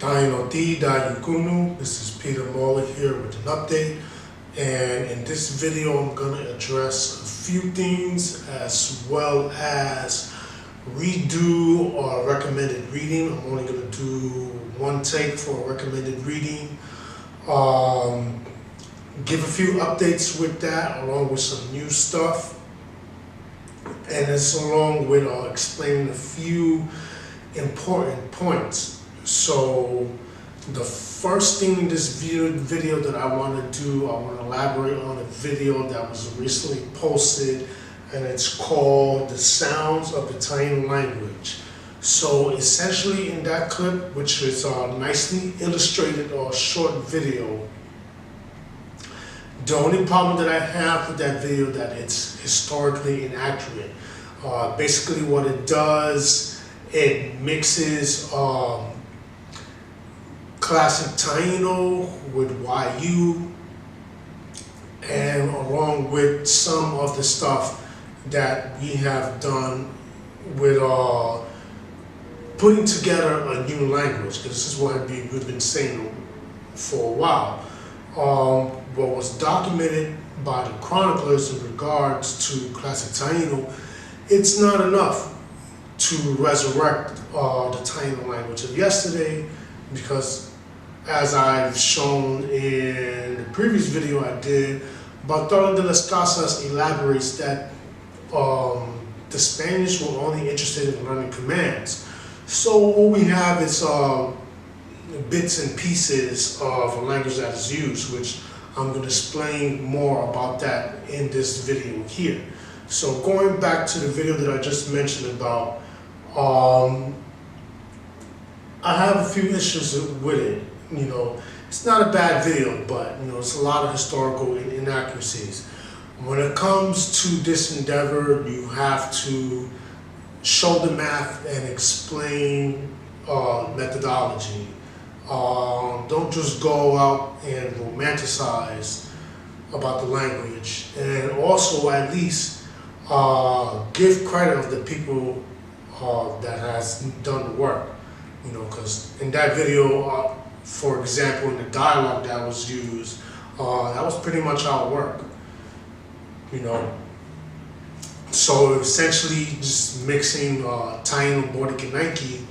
Taino Language. This is Peter Moller here with an update, and in this video I'm going to address a few things as well as redo or recommended reading. I'm only going to do one take for recommended reading. Give a few updates with that along with some new stuff, and it's along with explaining a few important points. So the first thing in this video that I want to do, I want to elaborate on a video that was recently posted, and it's called The Sounds of the Taino Language. So essentially in that clip, which is a nicely illustrated or short video, the only problem that I have with that video is that it's historically inaccurate. Basically what it does, it mixes classic Taino with YU, and along with some of the stuff that we have done with putting together a new language, because this is what we've been saying for a while. What was documented by the chroniclers in regards to classic Taino, it's not enough to resurrect the Taino language of yesterday, because as I've shown in the previous video I did, Bartolomé de las Casas elaborates that the Spanish were only interested in learning commands. So all we have is bits and pieces of a language that is used, which I'm going to explain more about that in this video here. So going back to the video that I just mentioned about, I have a few issues with it. You know, it's not a bad video, but you know, it's a lot of historical inaccuracies. When it comes to this endeavor, you have to show the math and explain methodology. Don't just go out and romanticize about the language, and also at least give credit of the people that has done the work. You know, because in that video, for example, in the dialogue that was used, that was pretty much our work. You know, so essentially just mixing Taino Bodikinanki,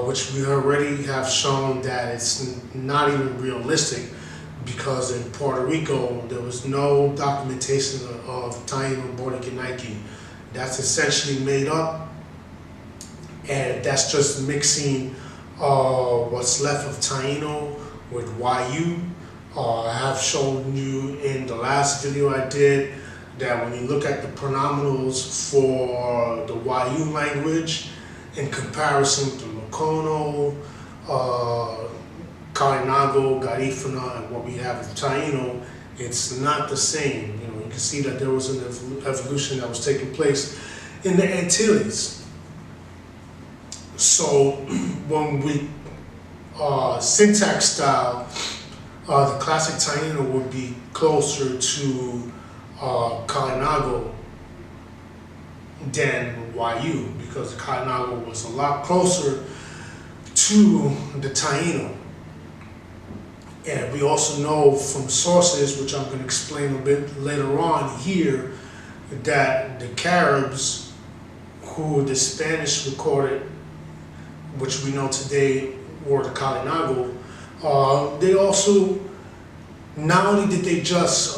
which we already have shown that it's not even realistic, because in Puerto Rico there was no documentation of Taino Bodikinanki. That's essentially made up, and that's just mixing what's left of Taino with YU. I have shown you in the last video I did that when you look at the pronominals for the YU language in comparison to Locono, Kalinago, Garifuna, and what we have with Taino, it's not the same. You know, you can see that there was an evolution that was taking place in the Antilles. So when we syntax style, the classic Taino would be closer to Kalinago than YU, because the Kalinago was a lot closer to the Taino. And we also know from sources, which I'm going to explain a bit later on here, that the Caribs, who the Spanish recorded, which we know today were the Kalinago, they also, not only did they just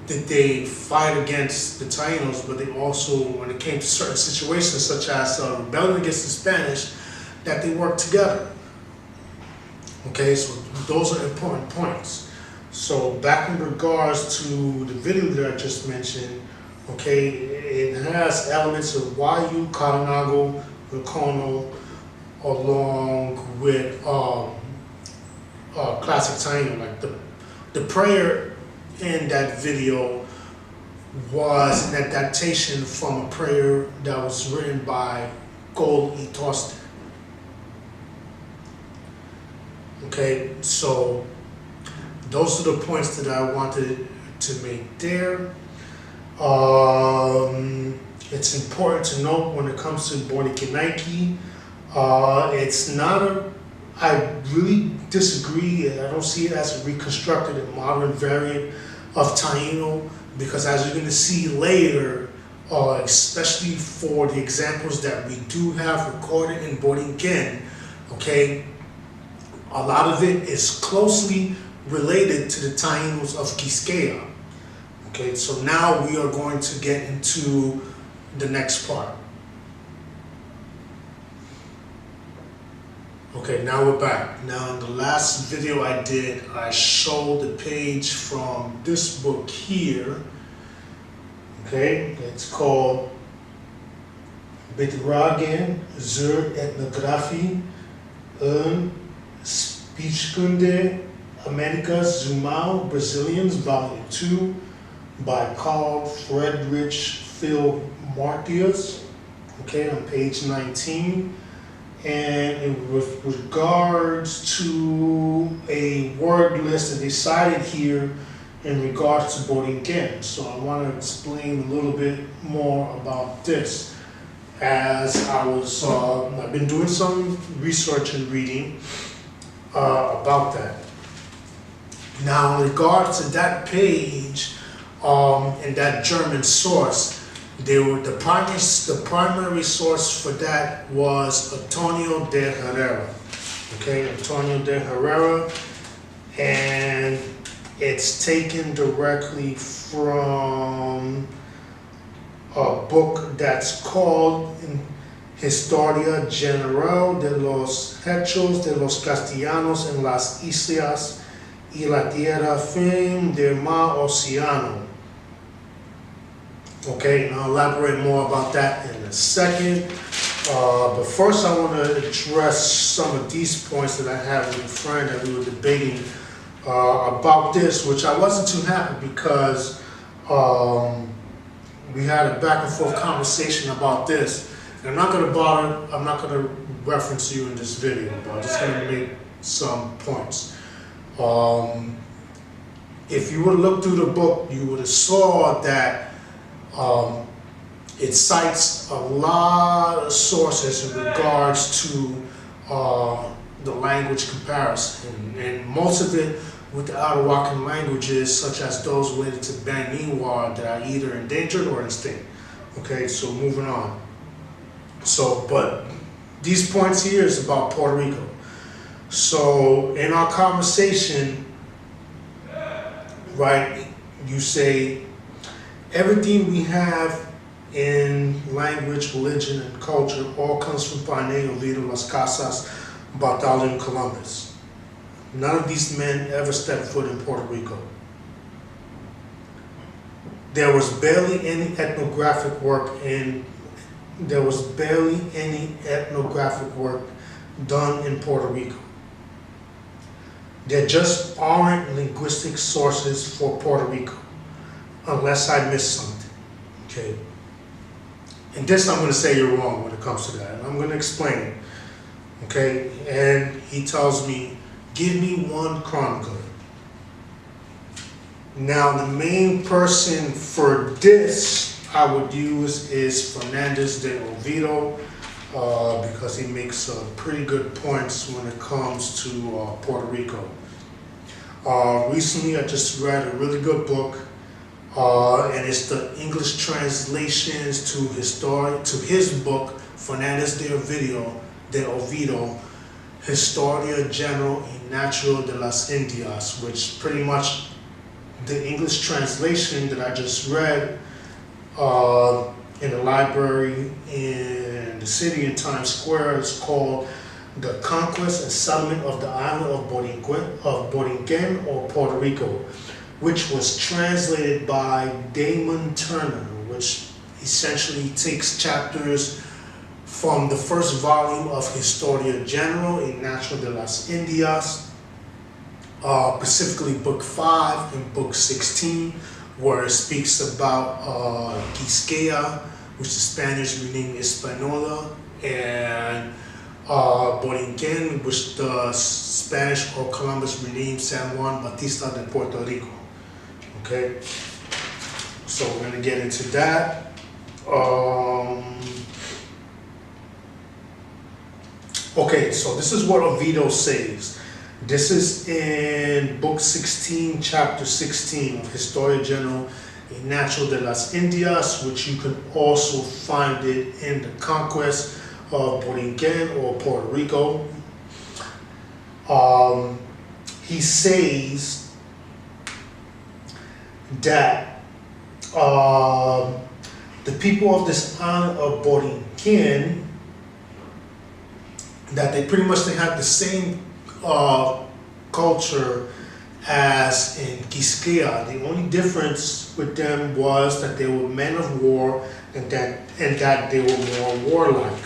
did they fight against the Tainos, but they also, when it came to certain situations such as rebellion against the Spanish, that they worked together. Okay, so those are important points. So back in regards to the video that I just mentioned, okay, it has elements of YU, Kalinago, Locono, along with classic Taino. Like the prayer in that video was an adaptation from a prayer that was written by Gold E. Torsten. Okay, so those are the points that I wanted to make there. It's important to note when it comes to Bodikinanki, it's not I really disagree, and I don't see it as a reconstructed and modern variant of Taino, because as you're going to see later, especially for the examples that we do have recorded in Borinquen, okay, a lot of it is closely related to the Tainos of Quisqueya. Okay, so now we are going to get into the next part. Okay, now we're back. Now in the last video I did, I showed the page from this book here. Okay, it's called Bedragen zur Ethnografie en Speechkunde Amerika Zumal Brasilliens, Volume 2, by Carl Friedrich Phil Martius. Okay, on page 19. And with regards to a word list that they cited here in regards to Borinquen. So I want to explain a little bit more about this, as I've been doing some research and reading about that. Now in regards to that page and that German source, the primary source for that was Antonio de Herrera. Okay, Antonio de Herrera, and it's taken directly from a book that's called Historia General de los Hechos de los Castellanos en las Islas y la Tierra Fin del Mar Océano. Okay, and I'll elaborate more about that in a second. But first I want to address some of these points that I have with a friend that we were debating about this, which I wasn't too happy because we had a back and forth conversation about this. And I'm not going to reference you in this video, but I'm just going to make some points. If you would look through the book, you would have saw that it cites a lot of sources in regards to the language comparison, and most of it with the Arawakan languages, such as those related to Baniwa, that are either endangered or extinct. Okay, so moving on. So, but these points here is about Puerto Rico. So in our conversation, right, you say, everything we have in language, religion, and culture all comes from Taino, Vito, Las Casas, Bartholomew Columbus. None of these men ever stepped foot in Puerto Rico. There was barely any ethnographic work done in Puerto Rico. There just aren't linguistic sources for Puerto Rico, unless I missed something. Okay. And this I'm going to say you're wrong when it comes to that. And I'm going to explain it. Okay. And he tells me, give me one chronicler. Now the main person for this I would use is Fernandez de Ovideo, because he makes pretty good points when it comes to Puerto Rico. Recently I just read a really good book, and it's the English translations to his book, Fernandez de Ovideo, Historia General y Natural de las Indias, which pretty much the English translation that I just read in the library in the city in Times Square is called The Conquest and Settlement of the Island of Borinquen or Puerto Rico, which was translated by Ddiamond Turner, which essentially takes chapters from the first volume of Historia General y Natural de las Indias, specifically Book 5 and Book 16, where it speaks about Quisqueya, which the Spanish renamed Hispaniola, and Borinquen, which the Spanish or Columbus renamed San Juan Bautista de Puerto Rico. Okay, so we're going to get into that. Okay, so this is what Ovideo says. This is in book 16, chapter 16 of Historia General y Natural de las Indias, which you can also find it in the conquest of Borinquen or Puerto Rico. He says that the people of this island of Borinquen, that they pretty much they had the same culture as in Quisqueya. The only difference with them was that they were men of war and that they were more warlike.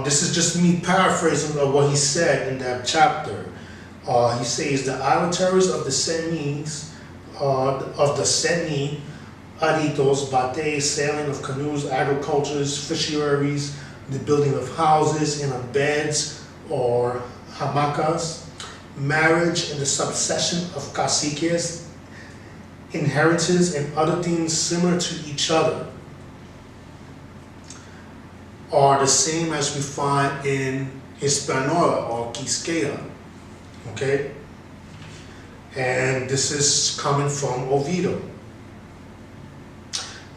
This is just me paraphrasing of what he said in that chapter. He says the island territories of the Semis, Aritos, bates, sailing of canoes, agricultures, fisheries, the building of houses in beds or hamacas, marriage and the succession of caciques, inheritance and other things similar to each other are the same as we find in Hispaniola or Quisqueya, okay? And this is coming from Ovideo.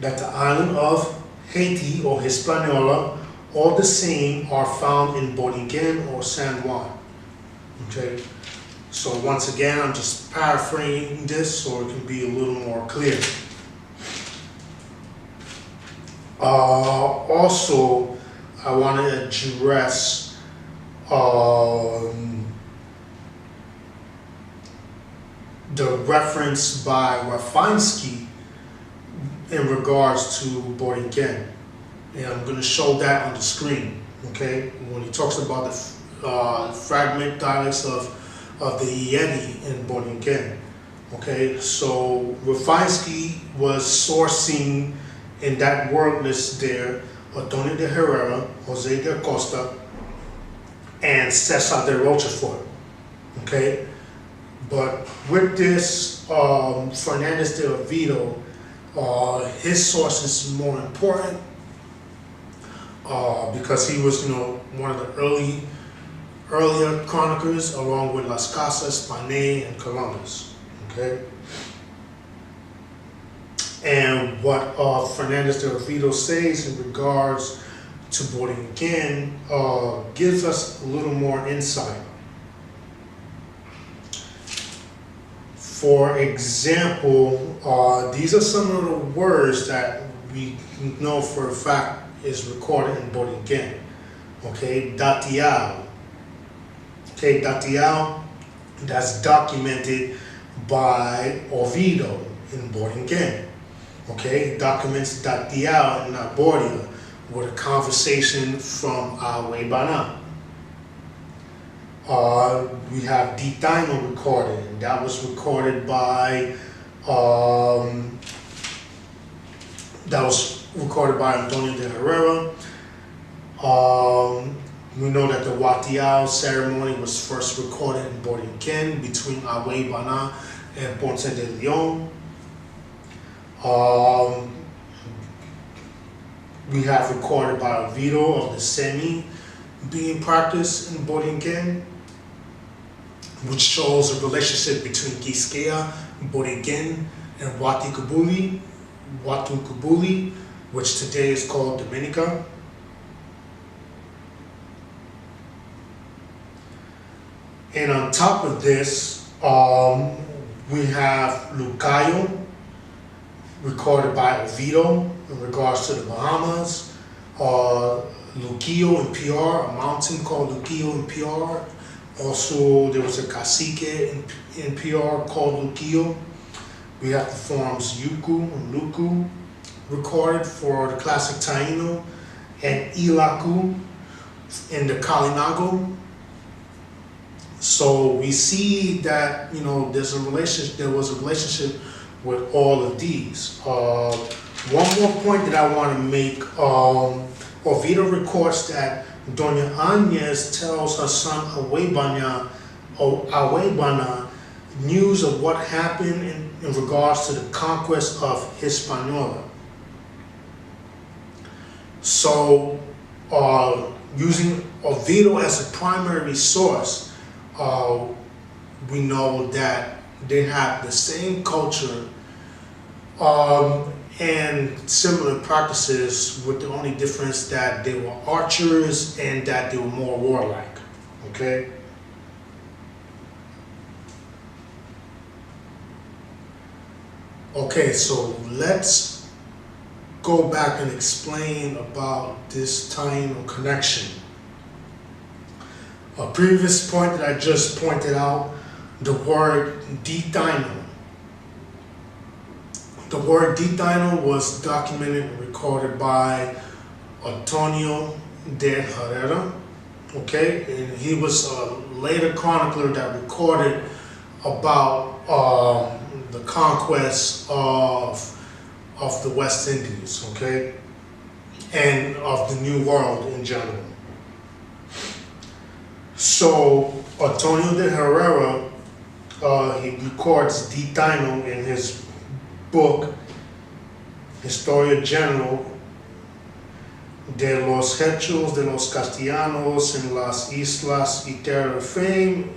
That the island of Haiti or Hispaniola, all the same, are found in Borinquen or San Juan. Okay, so once again, I'm just paraphrasing this so it can be a little more clear. Also, I want to address the reference by Rafinsky in regards to Borinquen, and I'm going to show that on the screen. Okay, when he talks about the fragment dialects of the Yeti in Borinquen. Okay, so Rafinsky was sourcing in that word list there Antonio de Herrera, Jose de Acosta, and Cesar de Rochefort. Okay, but with this Fernandez de Vito, his source is more important because he was, one of the earlier chroniclers, along with Las Casas, Panay, and Columbus. Okay, and what Fernandez de Ovideo says in regards to Borinquen gives us a little more insight. For example, these are some of the words that we know for a fact is recorded in Borinquen. Okay, Datiao. Okay, Datiao, that's documented by Ovideo in Borinquen. Okay, documents Datiao in Arboria with a conversation from Awebana. We have Taino recorded, and that was recorded by Antonio de Herrera. We know that the Watiao ceremony was first recorded in Borinquen between Awebana and Ponce de Leon. We have recorded by Ovideo of the Semi being practiced in Borinquen, which shows a relationship between Quisqueya, Borinquen, and Watucubuli, which today is called Dominica. And on top of this, we have Lucayo, recorded by Ovideo in regards to the Bahamas. Luquillo in PR, a mountain called Luquillo in PR. Also, there was a cacique in PR called Luquillo. We have the forms Yuku and Luku recorded for the classic Taino, and Ilaku in the Kalinago. So we see that there was a relationship with all of these. One more point that I want to make. Ovideo records that Doña Áñez tells her son Awebana news of what happened in regards to the conquest of Hispaniola. So using Oviedo as a primary source, we know that they have the same culture and similar practices, with the only difference that they were archers and that they were more warlike. Okay? Okay, so let's go back and explain about this Taino connection. A previous point that I just pointed out, the word Taino. The word Taino was documented and recorded by Antonio de Herrera, okay? And he was a later chronicler that recorded about the conquest of the West Indies, okay? And of the New World in general. So Antonio de Herrera, he records Taino in his book, Historia General de los Hechos de los Castellanos en las Islas y Terra Firme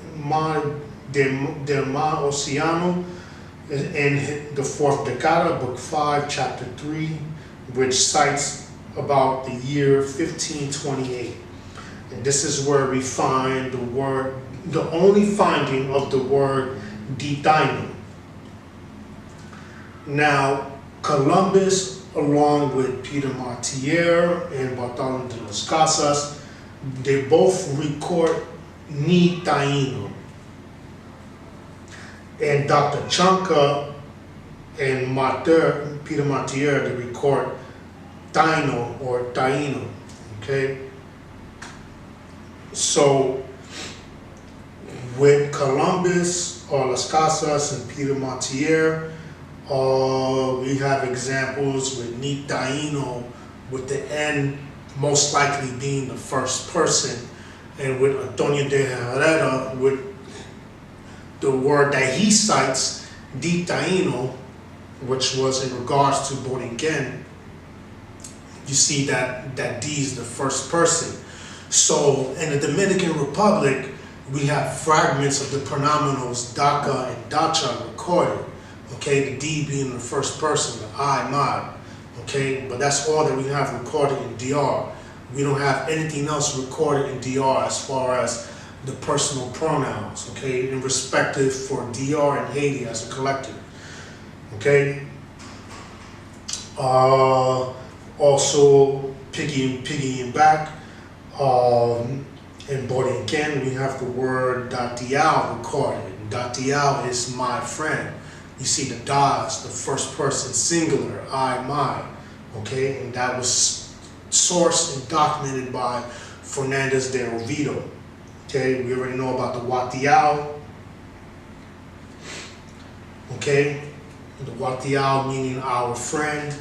del Mar Océano, in the 4th Decada, Book 5, Chapter 3, which cites about the year 1528. And this is where we find the word, the only finding of the word Taino. Now, Columbus, along with Peter Martyr and Bartolomé de las Casas, they both record Ni Taino. And Dr. Chanca and Martyr, Peter Martyr, they record Taino or Taino, okay? So, with Columbus or Las Casas and Peter Martyr, we have examples with Ni Taino, with the N most likely being the first person, and with Antonio de Herrera, with the word that he cites, Taino, which was in regards to Borinquen. You see that D is the first person. So in the Dominican Republic, we have fragments of the pronominals Daca and Dacha recorded. Okay, the D being the first person, the I, my. Okay, but that's all that we have recorded in DR. We don't have anything else recorded in DR as far as the personal pronouns, okay, in respective for DR and Haiti as a collective. Okay. Also, piggying back, in Borinquen, we have the word Datiao recorded. Datiao is my friend. You see the da is the first person singular, I, my, okay? And that was sourced and documented by Fernandez de Ovideo. Okay, we already know about the Watiao. Okay, the Watiao meaning our friend.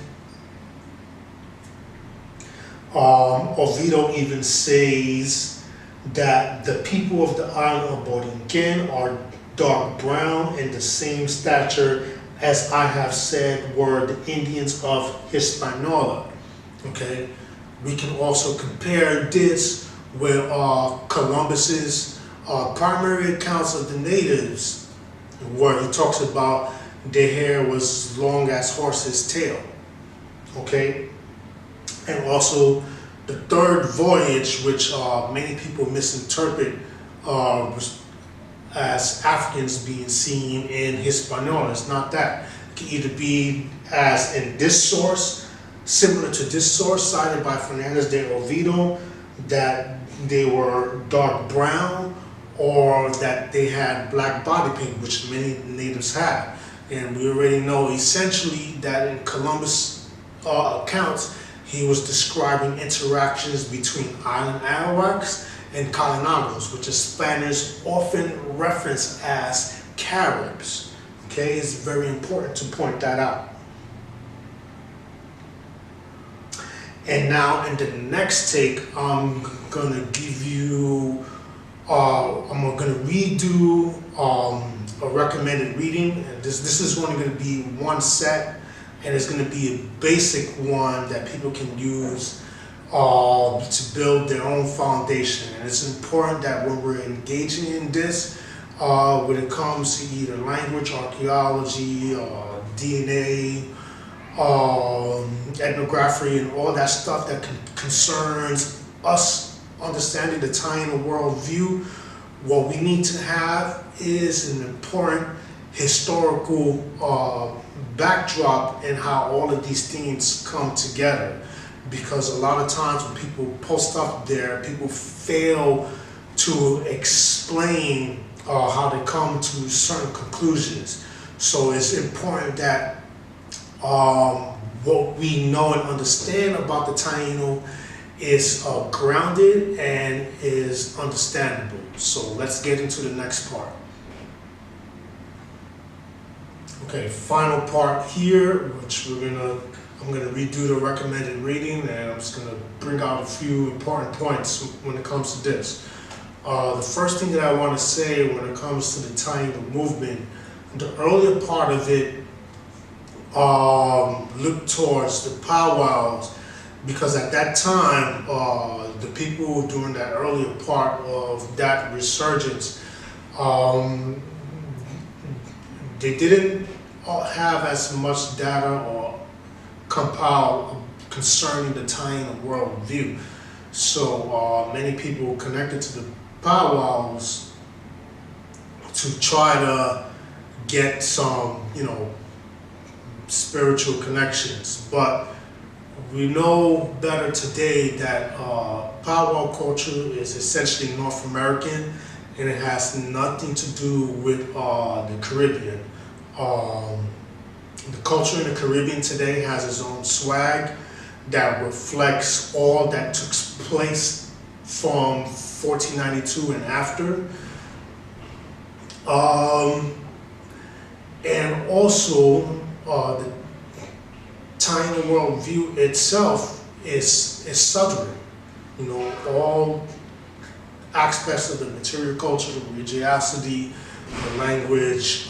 Ovideo even says that the people of the island of Borinquen are dark brown and the same stature as I have said were the Indians of Hispaniola. Okay, we can also compare this with Columbus's primary accounts of the natives, where he talks about their hair was as long as horse's tail. Okay, and also the third voyage, which many people misinterpret as Africans being seen in Hispaniola. It's not that. It can either be as in this source, similar to this source cited by Fernandez de Ovideo, that they were dark brown, or that they had black body paint, which many natives had. And we already know essentially that in Columbus' accounts, he was describing interactions between island Arawaks and Calinados, which is Spanish often referenced as Caribs. Okay, it's very important to point that out. And now in the next take, I'm gonna give you, I'm gonna redo a recommended reading. And this is only gonna be one set, and it's gonna be a basic one that people can use to build their own foundation. And it's important that when we're engaging in this, when it comes to either language, archaeology, DNA, ethnography, and all that stuff that concerns us understanding the Taino worldview, what we need to have is an important historical backdrop in how all of these things come together. Because a lot of times when people post up there, people fail to explain how they come to certain conclusions. So it's important that what we know and understand about the Taino is grounded and is understandable. So let's get into the next part. Okay, final part here, which I'm gonna redo the recommended reading, and I'm just gonna bring out a few important points when it comes to this. The first thing that I want to say when it comes to the Taino movement, the earlier part of it looked towards the powwows, because at that time, the people during that earlier part of that resurgence, they didn't have as much data or compile concerning the Taino worldview. So many people connected to the powwows to try to get some, spiritual connections. But we know better today that powwow culture is essentially North American, and it has nothing to do with the Caribbean. The culture in the Caribbean today has its own swag that reflects all that took place from 1492 and after. And also, the Taino worldview itself is southern. All aspects of the material culture, the religiosity, the language,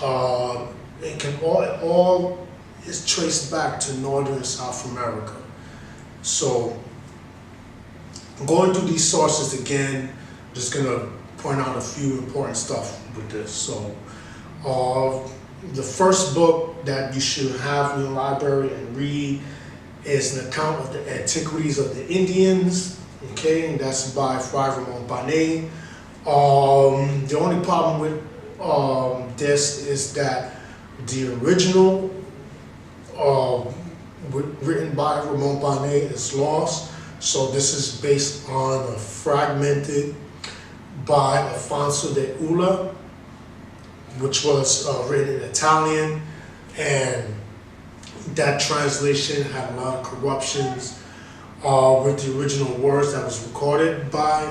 it all is traced back to northern South America. So, going through these sources again, I'm just gonna point out a few important stuff with this. So, the first book that you should have in your library and read is an account of the antiquities of the Indians, okay, and that's by Fray Ramon Panay. The only problem with this is that the original written by Ramon Panay is lost, so this is based on a fragmented by Alfonso de Ula, which was written in Italian, and that translation had a lot of corruptions with the original words that was recorded by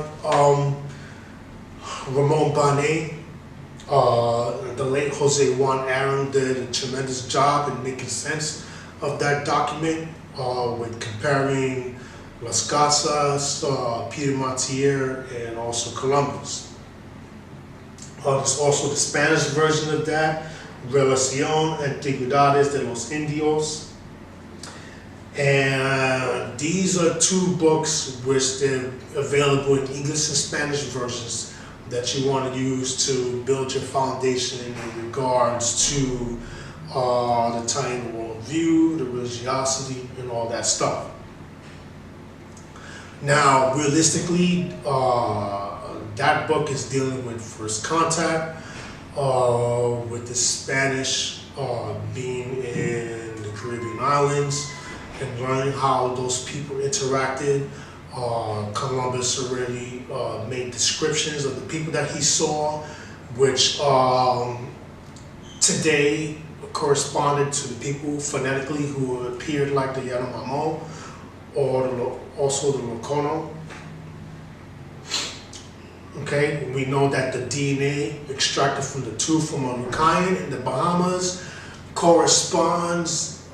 Ramon Panay. The late Jose Juan Aaron did a tremendous job in making sense of that document with comparing Las Casas, Peter Martyr, and also Columbus. There's also the Spanish version of that, Relación Antiquidades de los Indios. And these are two books which they're available in English and Spanish versions that you want to use to build your foundation in regards to the Taino worldview, the religiosity, and all that stuff. Now, realistically, that book is dealing with first contact, with the Spanish being in the Caribbean islands and learning how those people interacted. Columbus already made descriptions of the people that he saw, which today corresponded to the people phonetically who appeared like the Yanomamo or also the Locono. Okay, we know that the DNA extracted from the tooth from a Lucayan in the Bahamas corresponds,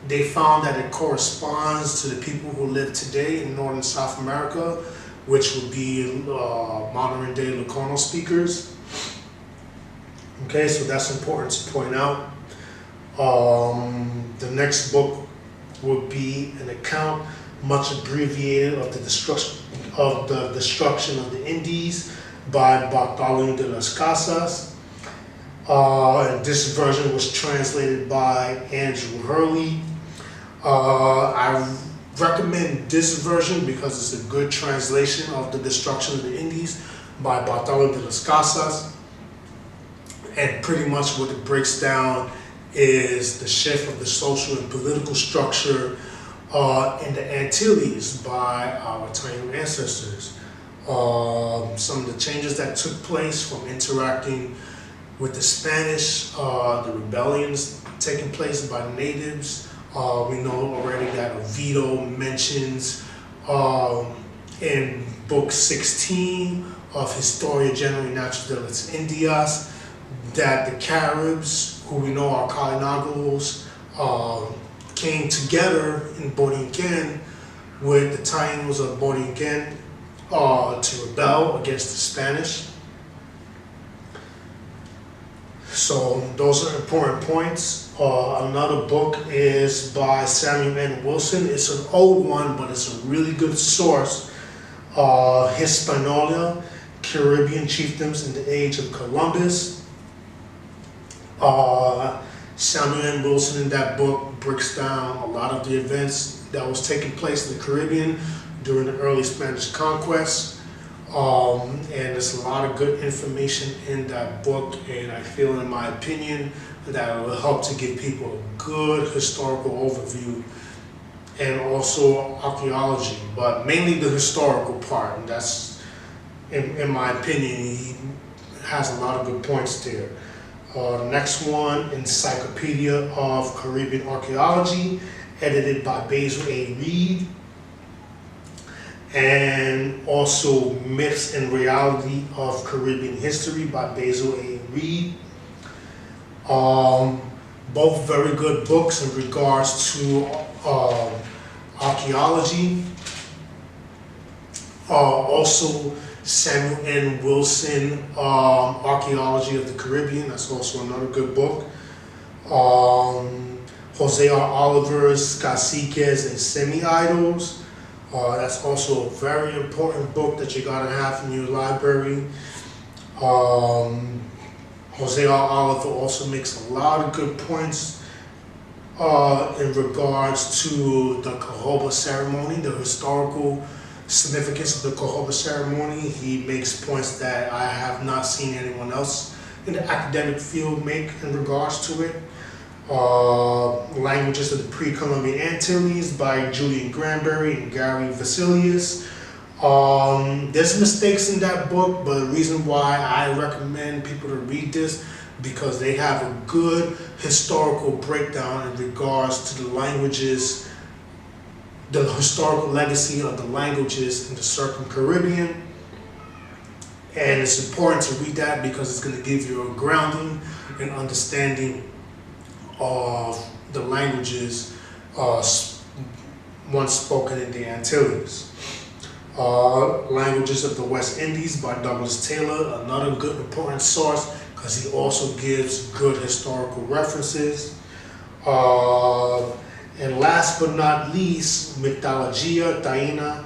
they found that it corresponds to the people who live today in northern South America, which would be modern day Locono speakers. Okay, so that's important to point out. The next book would be an account much abbreviated, of the destruction of the Indies by Bartholomew de las Casas. And this version was translated by Andrew Hurley. I recommend this version because it's a good translation of the destruction of the Indies by Bartholomew de las Casas. And pretty much what it breaks down is the shift of the social and political structure in the Antilles by our Taino ancestors. Some of the changes that took place from interacting with the Spanish, the rebellions taking place by the natives. We know already that Ovideo mentions in book 16 of Historia General Natural de las Indias that the Caribs, who we know are Kalinagos, came together in Borinquen with the Tainos of Borinquen to rebel against the Spanish. So those are important points. Another book is by Samuel N. Wilson. It's an old one, but it's a really good source. Hispaniola, Caribbean Chiefdoms in the Age of Columbus. Samuel N. Wilson in that book breaks down a lot of the events that was taking place in the Caribbean during the early Spanish conquest. And there's a lot of good information in that book, and I feel, in my opinion, that it will help to give people a good historical overview and also archaeology, but mainly the historical part. And that's, in my opinion, he has a lot of good points there. Next one, Encyclopedia of Caribbean Archaeology, edited by Basil A. Reed. And also Myths and Reality of Caribbean History by Basil A. Reed. Both very good books in regards to archaeology. Also Samuel N. Wilson, Archaeology of the Caribbean, that's also another good book. Jose R. Oliver's Caciques and Semi-Idols. That's also a very important book that you gotta have in your library. Jose R. Oliver also makes a lot of good points in regards to the Cahoba ceremony, the historical significance of the Cahoba ceremony. He makes points that I have not seen anyone else in the academic field make in regards to it. Languages of the PreColumbian Antilles by Julian Granberry and Gary Vasilius. There's mistakes in that book, but the reason why I recommend people to read this because they have a good historical breakdown in regards to the languages, the historical legacy of the languages in the Circum-Caribbean. And it's important to read that because it's going to give you a grounding and understanding of the languages once spoken in the Antilles. Languages of the West Indies by Douglas Taylor, another good important source because he also gives good historical references. And last but not least, Mythologia Taino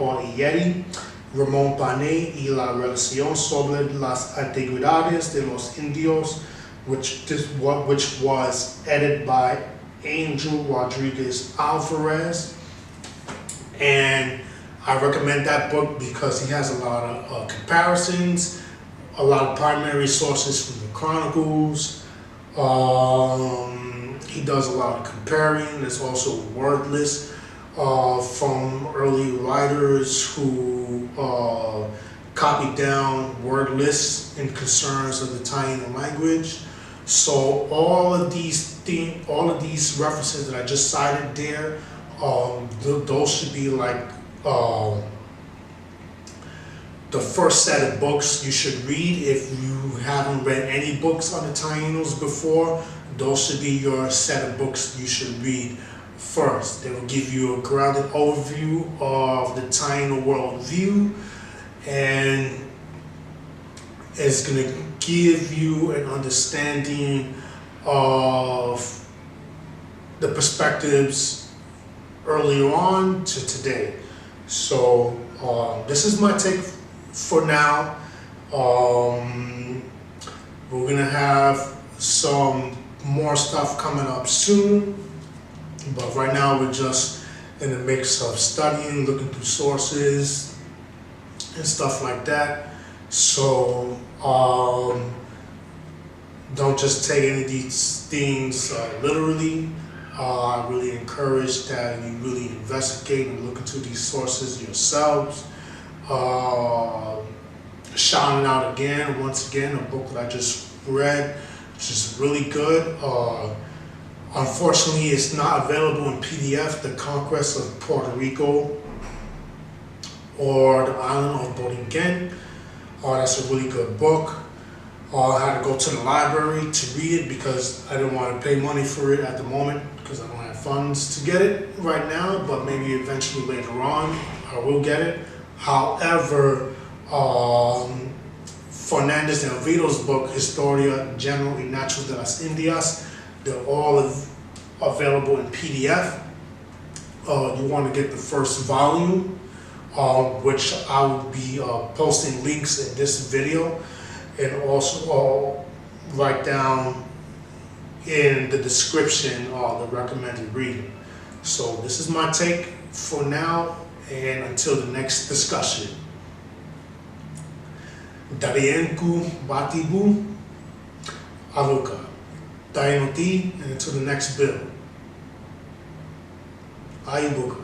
or Yeti, Ramón Pané y la relación sobre las antigüedades de los indios, which was edited by Angel Rodriguez Alvarez. And I recommend that book because he has a lot of comparisons, a lot of primary sources from the Chronicles. He does a lot of comparing. There's also word lists from early writers who copied down word lists and concerns of the Taino language. So all of these references that I just cited there, those should be like the first set of books you should read. If you haven't read any books on the Tainos before, those should be your set of books you should read first. They will give you a grounded overview of the Taino worldview, and it's going to give you an understanding of the perspectives earlier on to today. So this is my take for now. We're gonna have some more stuff coming up soon, but right now we're just in the mix of studying, looking through sources and stuff like that. So don't just take any of these things literally. I really encourage that you really investigate and look into these sources yourselves. Shouting out again, once again, a book that I just read, which is really good. Unfortunately, it's not available in PDF, The Conquest of Puerto Rico or the Island of Borinquen. That's a really good book. I had to go to the library to read it because I didn't want to pay money for it at the moment because I don't have funds to get it right now, but maybe eventually later on I will get it. However, Fernandez de Ovidio's book, Historia General y Natural de las Indias, they're all available in PDF. You want to get the first volume, which I will be posting links in this video, and also write down in the description the recommended reading. So this is my take for now, and until the next discussion. Darienku Batibu Aluka. Taino, and until the next bill. Ayubuka.